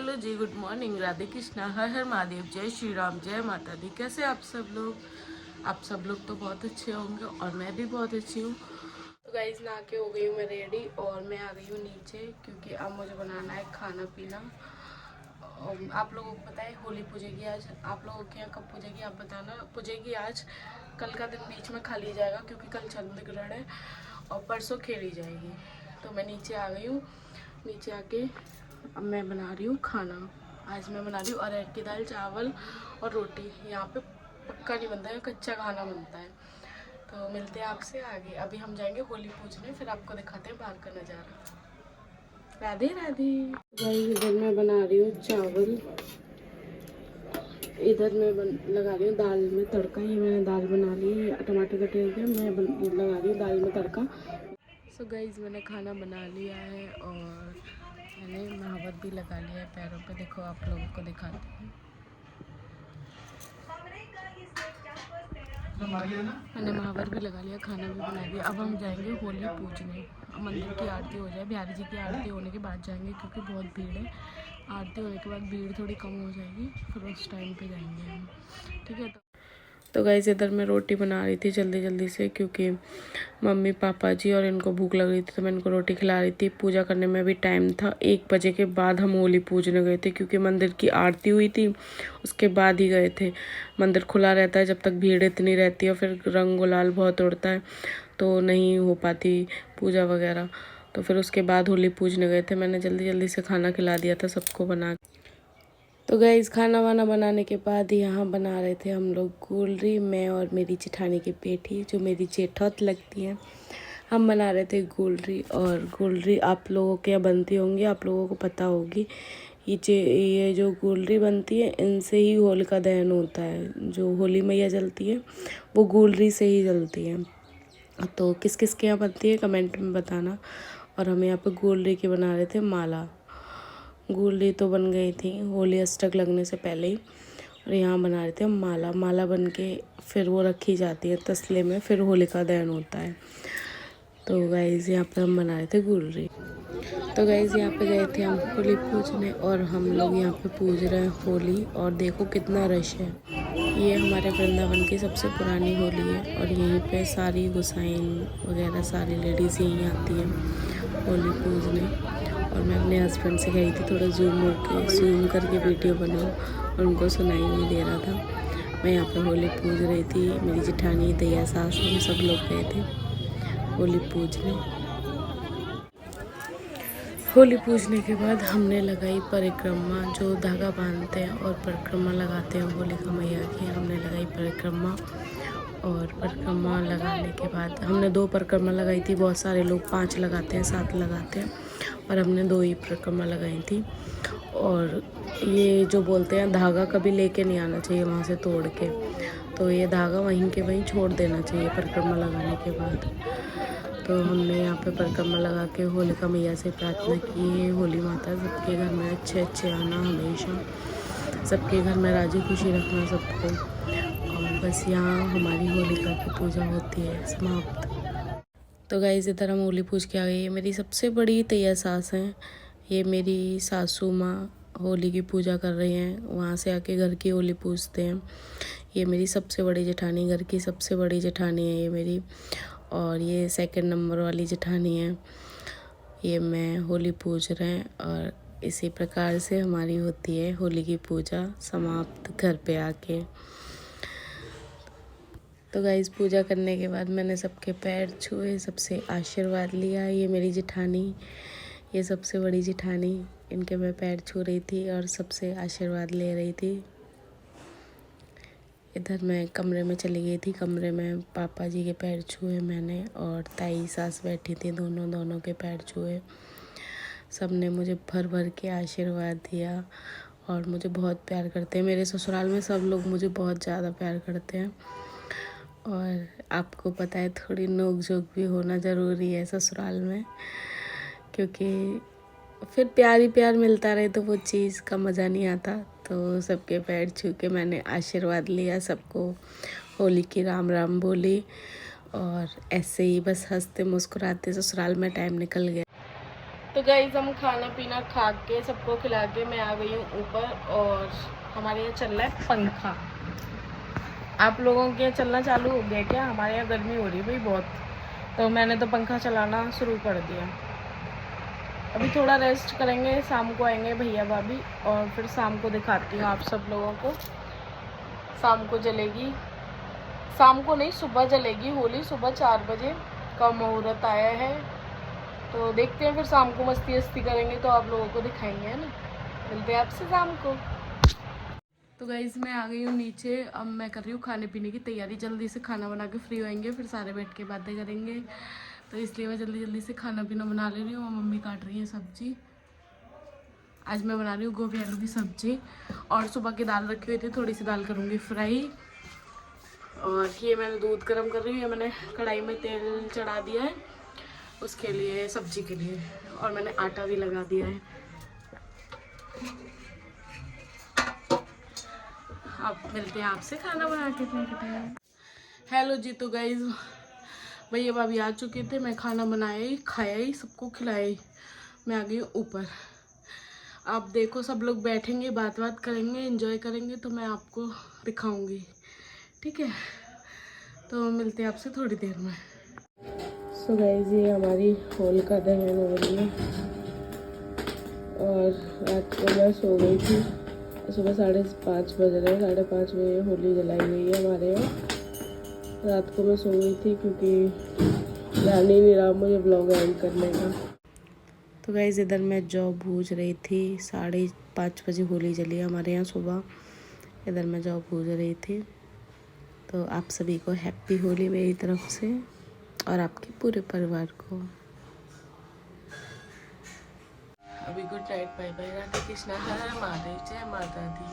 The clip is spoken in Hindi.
हेलो जी, गुड मॉर्निंग, राधे कृष्णा, हर हर महादेव, जय श्री राम, जय माता दी। कैसे आप सब लोग? आप सब लोग तो बहुत अच्छे होंगे और मैं भी बहुत अच्छी हूँ। तो गाइस, नहा के हो गई हूँ मैं रेडी और मैं आ गई हूँ नीचे क्योंकि अब मुझे बनाना है खाना पीना। आप लोगों को पता है होली पूजेगी आज। आप लोगों के यहाँ कब पूजेगी आप बताना। पूजेगी आज, कल का दिन बीच में खा लिया जाएगा क्योंकि कल चंद्रग्रहण है और परसों खेली जाएगी। तो मैं नीचे आ गई हूँ। नीचे आके अब मैं बना रही हूँ खाना। आज मैं बना रही हूँ अरहर की दाल, चावल और रोटी। यहाँ पे पक्का नहीं बनता है, कच्चा खाना बनता है। तो मिलते हैं आपसे आगे। अभी हम जाएंगे होली पूजने, फिर आपको दिखाते हैं बाहर का नज़ारा। राधे राधे। भाई इधर मैं बना रही हूँ चावल, इधर मैं लगा रही हूँ दाल में तड़का। ये मैंने दाल बना ली है, टमाटर कटे हुए मैं लगा रही हूँ दाल में तड़का। सो गाइज, मैंने खाना बना लिया है और मैंने महावत भी लगा लिया है पैरों पे। देखो आप लोगों को दिखाती हूँ। मैंने महावर भी लगा लिया, खाना भी बना लिया। अब हम जाएंगे होली पूजने। मंदिर की आरती हो जाए, बिहारी जी की आरती होने के बाद जाएंगे क्योंकि बहुत भीड़ है। आरती होने के बाद भीड़ थोड़ी कम हो जाएगी, फिर उस टाइम पे जाएंगे हम। ठीक है। तो गाइस, इधर मैं रोटी बना रही थी जल्दी जल्दी से क्योंकि मम्मी पापा जी और इनको भूख लग रही थी, तो मैं इनको रोटी खिला रही थी। पूजा करने में भी टाइम था, 1 बजे के बाद हम होली पूजने गए थे क्योंकि मंदिर की आरती हुई थी, उसके बाद ही गए थे। मंदिर खुला रहता है जब तक भीड़ इतनी रहती है, फिर रंग गुलाल बहुत उड़ता है तो नहीं हो पाती पूजा वगैरह। तो फिर उसके बाद होली पूजने गए थे। मैंने जल्दी जल्दी से खाना खिला दिया था सबको बना। तो गाइस, खाना वाना बनाने के बाद यहाँ बना रहे थे हम लोग गोलरी, मैं और मेरी जेठानी की बेटी जो मेरी जेठौत लगती है। हम बना रहे थे गोलरी। और गोलरी आप लोगों के यहाँ बनती होंगी, आप लोगों को पता होगी। ये जो गोलरी बनती है, इनसे ही होलिका दहन होता है। जो होली मैया जलती है वो गोलरी से ही जलती है। तो किस किस के यहाँ बनती है कमेंट में बताना। और हम यहाँ पे गोलरी की बना रहे थे माला। गोली तो बन गई थी होली अष्टक लगने से पहले ही। और यहाँ बना रहे थे माला। माला बन के फिर वो रखी जाती है तसले में, फिर होलिका दहन होता है। तो गाइज़, यहाँ पे हम बना रहे थे गुलरी। तो गाइज़, यहाँ पे गए थे हम होली पूजने और हम लोग यहाँ पे पूज रहे हैं होली। और देखो कितना रश है। ये हमारे वृंदावन की सबसे पुरानी होली है और यहीं पे सारी गोसाइन वगैरह सारी लेडीज़ यहीं आती हैं होली पूजने। और मैं अपने हस्बैंड से कही थी थोड़ा जूम करके वीडियो बनाओ, और उनको सुनाई नहीं दे रहा था। मैं यहाँ पे होली पूज रही थी, मेरी जेठानी, दैया, सास, हम सब लोग गए थे होली पूजने। होली पूजने के बाद हमने लगाई परिक्रमा, जो धागा बांधते हैं और परिक्रमा लगाते हैं होलिका मैया की। हमने लगाई परिक्रमा और परिक्रमा लगाने के बाद हमने 2 परिक्रमा लगाई थी। बहुत सारे लोग 5 लगाते हैं, 7 लगाते हैं, और हमने 2 ही परिक्रमा लगाई थी। और ये जो बोलते हैं धागा कभी लेके नहीं आना चाहिए वहाँ से तोड़ के, तो ये धागा वहीं के वहीं छोड़ देना चाहिए परिक्रमा लगाने के बाद। तो हमने यहाँ पे परिक्रमा लगा के होलिका मैया से प्रार्थना की है, होली माता सबके घर में अच्छे अच्छे आना, हमेशा सबके घर में राजी खुशी रखना सबको। और बस यहाँ हमारी होलिका की पूजा होती है समाप्त। तो गाइस, इधर हम होली पूज के आ गई। ये मेरी सबसे बड़ी तैया सास हैं, ये मेरी सासू माँ होली की पूजा कर रही हैं। वहाँ से आके घर की होली पूजते हैं। ये मेरी सबसे बड़ी जेठानी, घर की सबसे बड़ी जेठानी है ये मेरी। और ये 2nd नंबर वाली जेठानी है। ये मैं होली पूज रहे हैं और इसी प्रकार से हमारी होती है होली की पूजा समाप्त घर पे आके। तो गाइस, पूजा करने के बाद मैंने सबके पैर छुए, सबसे आशीर्वाद लिया। ये मेरी जेठानी, ये सबसे बड़ी जेठानी, इनके मैं पैर छू रही थी और सबसे आशीर्वाद ले रही थी। इधर मैं कमरे में चली गई थी, कमरे में पापा जी के पैर छुए मैंने, और ताई सास बैठी थी, दोनों के पैर छुए। सब ने मुझे भर भर के आशीर्वाद दिया और मुझे बहुत प्यार करते हैं। मेरे ससुराल में सब लोग मुझे बहुत ज़्यादा प्यार करते हैं। और आपको पता है थोड़ी नोक झोंक भी होना ज़रूरी है ससुराल में, क्योंकि फिर प्यार ही प्यार मिलता रहे तो वो चीज़ का मज़ा नहीं आता। तो सबके पैर छू के मैंने आशीर्वाद लिया, सबको होली की राम राम बोली और ऐसे ही बस हंसते मुस्कुराते ससुराल में टाइम निकल गया। तो गाइस हम खाना पीना खा के सबको खिला के मैं आ गई हूँ ऊपर और हमारे यहाँ चल रहा है पंखा। आप लोगों के यहाँ चलना चालू हो गया क्या? हमारे यहाँ गर्मी हो रही है भाई बहुत, तो मैंने तो पंखा चलाना शुरू कर दिया। अभी थोड़ा रेस्ट करेंगे, शाम को आएंगे भैया भाभी और फिर शाम को दिखाती हूँ आप सब लोगों को। शाम को जलेगी, शाम को नहीं सुबह जलेगी होली, सुबह 4 बजे का मुहूर्त आया है। तो देखते हैं फिर शाम को मस्ती वस्ती करेंगे तो आप लोगों को दिखाएंगे, है ना। मिलते हैं आपसे शाम को। तो गाइस मैं आ गई हूँ नीचे, अब मैं कर रही हूँ खाने पीने की तैयारी। जल्दी से खाना बना के फ्री होएंगे, फिर सारे बैठ के बातें करेंगे, तो इसलिए मैं जल्दी जल्दी से खाना पीना बना ले रही हूँ। मम्मी काट रही है सब्जी, आज मैं बना रही हूँ गोभी आलू की सब्जी। और सुबह की दाल रखी हुई थी, थोड़ी सी दाल करूँगी फ्राई। और ये मैंने दूध गर्म कर रही हूँ, ये मैंने कढ़ाई में तेल चढ़ा दिया है उसके लिए, सब्जी के लिए। और मैंने आटा भी लगा दिया है। अब मिलते हैं आपसे खाना बना के टाइम। हेलो जी, तो गाइस भैया भाभी आ चुके थे, मैं खाना बनाया ही, खाया ही, सबको खिलाया ही, मैं आ गई हूँ ऊपर। आप देखो सब लोग बैठेंगे, बात करेंगे, एंजॉय करेंगे, तो मैं आपको दिखाऊंगी, ठीक है। तो मिलते हैं आपसे थोड़ी देर में। सो गाइस ये हमारी होल का दहन हो रही है और रात को मैं सो गई थी। सुबह 5:30 बज रहे हैं, 5:30 बजे होली जलाई गई है हमारे यहाँ। रात को मैं सो गई थी क्योंकि ध्यान ही नहीं रहा मुझे ब्लॉग एंड करने का। तो गाइस इधर मैं जौ भूज रही थी, 5:30 बजे होली जली है हमारे यहाँ सुबह। इधर मैं जौ भूज रही थी। तो आप सभी को हैप्पी होली मेरी तरफ से और आपके पूरे परिवार को। अभी good night, bye bye, Radhe Krishna, हर हर महादेव, जय माता दी।